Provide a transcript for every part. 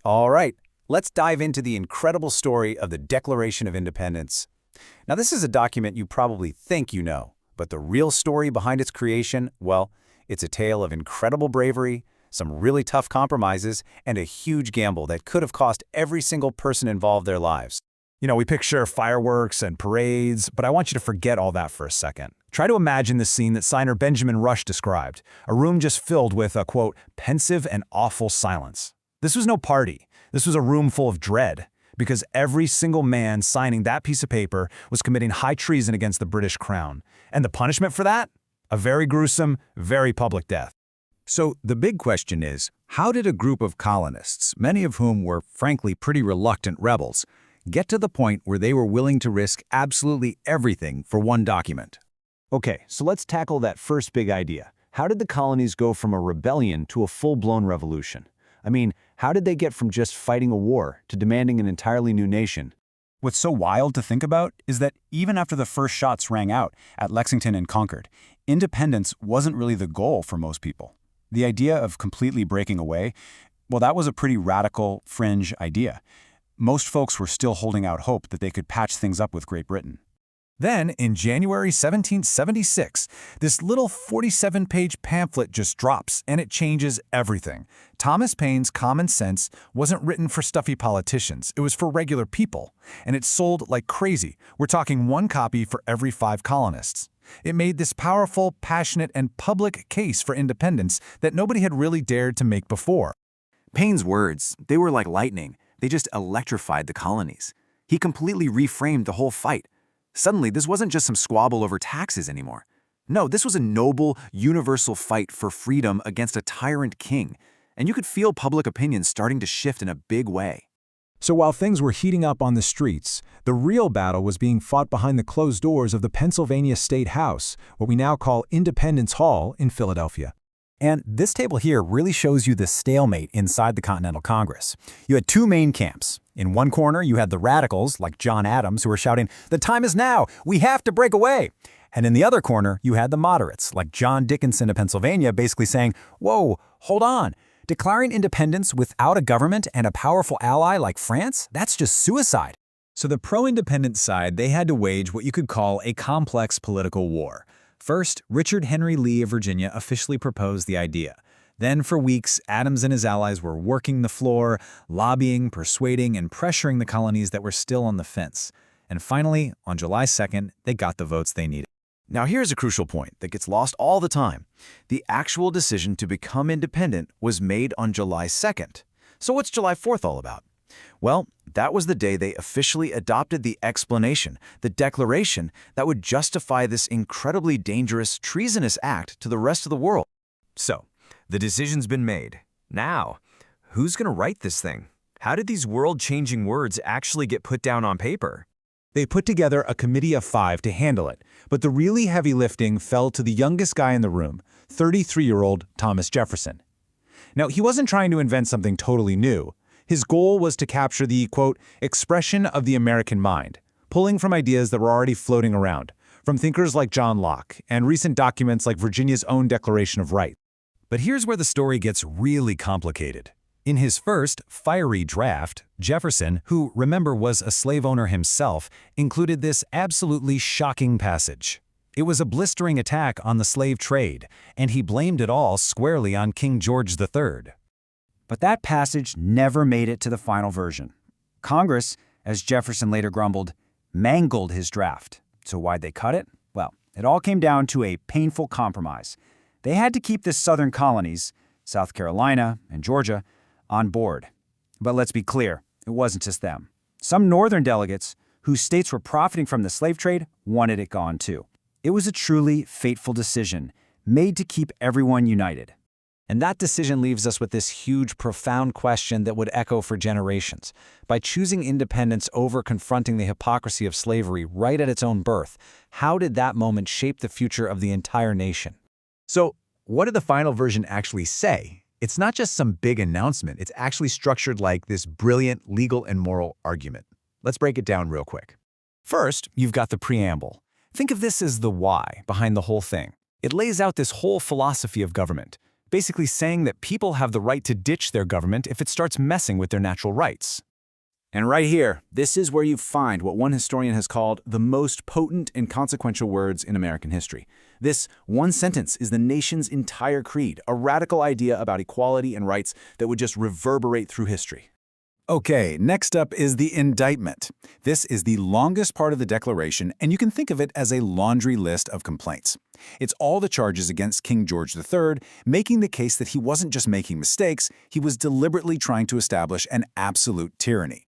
All right, let's dive into the incredible story of the Declaration of Independence. Now, this is a document you probably think you know, but the real story behind its creation, well, it's a tale of incredible bravery, some really tough compromises, and a huge gamble that could have cost every single person involved their lives. We picture fireworks and parades, but I want you to forget all that for a second. Try to imagine the scene that signer Benjamin Rush described, a room just filled with a, quote, pensive and awful silence. This was no party. This was a room full of dread, because every single man signing that piece of paper was committing high treason against the British crown. And the punishment for that? A very gruesome, very public death. So the big question is, how did a group of colonists, many of whom were frankly pretty reluctant rebels, get to the point where they were willing to risk absolutely everything for one document? Okay, so let's tackle that first big idea. How did the colonies go from a rebellion to a full-blown revolution? I mean, how did they get from just fighting a war to demanding an entirely new nation? What's so wild to think about is that even after the first shots rang out at Lexington and Concord, independence wasn't really the goal for most people. The idea of completely breaking away, well, that was a pretty radical, fringe idea. Most folks were still holding out hope that they could patch things up with Great Britain. Then, in January 1776, this little 47-page pamphlet just drops, and it changes everything. Thomas Paine's Common Sense wasn't written for stuffy politicians. It was for regular people, and it sold like crazy. We're talking one copy for every 5 colonists. It made this powerful, passionate, and public case for independence that nobody had really dared to make before. Paine's words, they were like lightning. They just electrified the colonies. He completely reframed the whole fight. Suddenly, this wasn't just some squabble over taxes anymore. No, this was a noble, universal fight for freedom against a tyrant king, and you could feel public opinion starting to shift in a big way. So while things were heating up on the streets, the real battle was being fought behind the closed doors of the Pennsylvania State House, what we now call Independence Hall in Philadelphia. And this table here really shows you the stalemate inside the Continental Congress. You had 2 main camps. In one corner, you had the radicals, like John Adams, who were shouting, "The time is now! We have to break away!" And in the other corner, you had the moderates, like John Dickinson of Pennsylvania, basically saying, "Whoa, hold on. Declaring independence without a government and a powerful ally like France? That's just suicide." So the pro-independence side, they had to wage what you could call a complex political war. First, Richard Henry Lee of Virginia officially proposed the idea. Then, for weeks, Adams and his allies were working the floor, lobbying, persuading, and pressuring the colonies that were still on the fence. And finally, on July 2nd, they got the votes they needed. Now here's a crucial point that gets lost all the time. The actual decision to become independent was made on July 2nd. So what's July 4th all about? Well, that was the day they officially adopted the explanation, the declaration that would justify this incredibly dangerous, treasonous act to the rest of the world. So, the decision's been made. Now, who's going to write this thing? How did these world-changing words actually get put down on paper? They put together a committee of 5 to handle it, but the really heavy lifting fell to the youngest guy in the room, 33-year-old Thomas Jefferson. Now, he wasn't trying to invent something totally new. His goal was to capture the, quote, expression of the American mind, pulling from ideas that were already floating around, from thinkers like John Locke and recent documents like Virginia's own Declaration of Rights. But here's where the story gets really complicated. In his first, fiery draft, Jefferson, who, remember, was a slave owner himself, included this absolutely shocking passage. It was a blistering attack on the slave trade, and he blamed it all squarely on King George III. But that passage never made it to the final version. Congress, as Jefferson later grumbled, mangled his draft. So why'd they cut it? Well, it all came down to a painful compromise. They had to keep the southern colonies, South Carolina and Georgia, on board. But let's be clear, it wasn't just them. Some northern delegates, whose states were profiting from the slave trade, wanted it gone too. It was a truly fateful decision, made to keep everyone united. And that decision leaves us with this huge, profound question that would echo for generations. By choosing independence over confronting the hypocrisy of slavery right at its own birth, how did that moment shape the future of the entire nation? So, what did the final version actually say? It's not just some big announcement. It's actually structured like this brilliant legal and moral argument. Let's break it down real quick. First, you've got the preamble. Think of this as the why behind the whole thing. It lays out this whole philosophy of government. basically saying that people have the right to ditch their government if it starts messing with their natural rights. And right here, this is where you find what one historian has called the most potent and consequential words in American history. This one sentence is the nation's entire creed, a radical idea about equality and rights that would just reverberate through history. Okay, next up is the indictment. This is the longest part of the Declaration, and you can think of it as a laundry list of complaints. It's all the charges against King George III, making the case that he wasn't just making mistakes, he was deliberately trying to establish an absolute tyranny.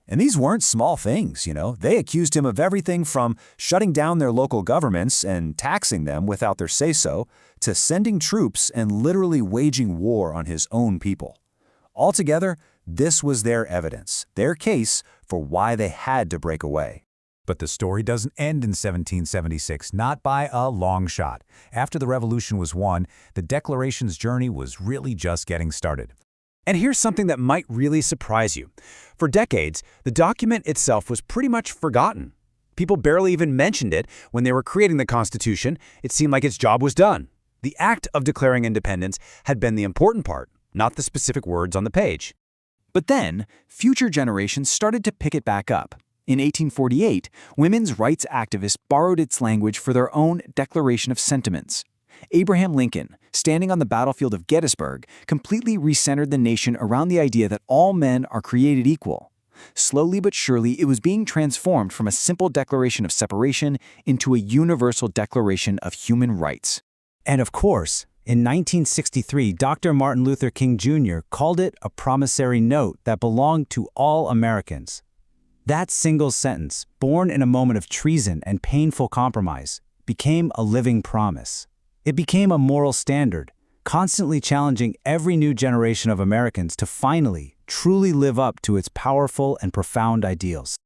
And these weren't small things, you know. They accused him of everything from shutting down their local governments and taxing them without their say-so, to sending troops and literally waging war on his own people. Altogether, this was their evidence, their case for why they had to break away. But the story doesn't end in 1776, not by a long shot. After the Revolution was won, the Declaration's journey was really just getting started. And here's something that might really surprise you. For decades, the document itself was pretty much forgotten. People barely even mentioned it when they were creating the Constitution. It seemed like its job was done. The act of declaring independence had been the important part, not the specific words on the page. But then, future generations started to pick it back up. In 1848, women's rights activists borrowed its language for their own Declaration of Sentiments. Abraham Lincoln, standing on the battlefield of Gettysburg, completely recentered the nation around the idea that all men are created equal. Slowly but surely, it was being transformed from a simple declaration of separation into a universal declaration of human rights. And of course, in 1963, Dr. Martin Luther King Jr. called it a promissory note that belonged to all Americans. That single sentence, born in a moment of treason and painful compromise, became a living promise. It became a moral standard, constantly challenging every new generation of Americans to finally, truly live up to its powerful and profound ideals.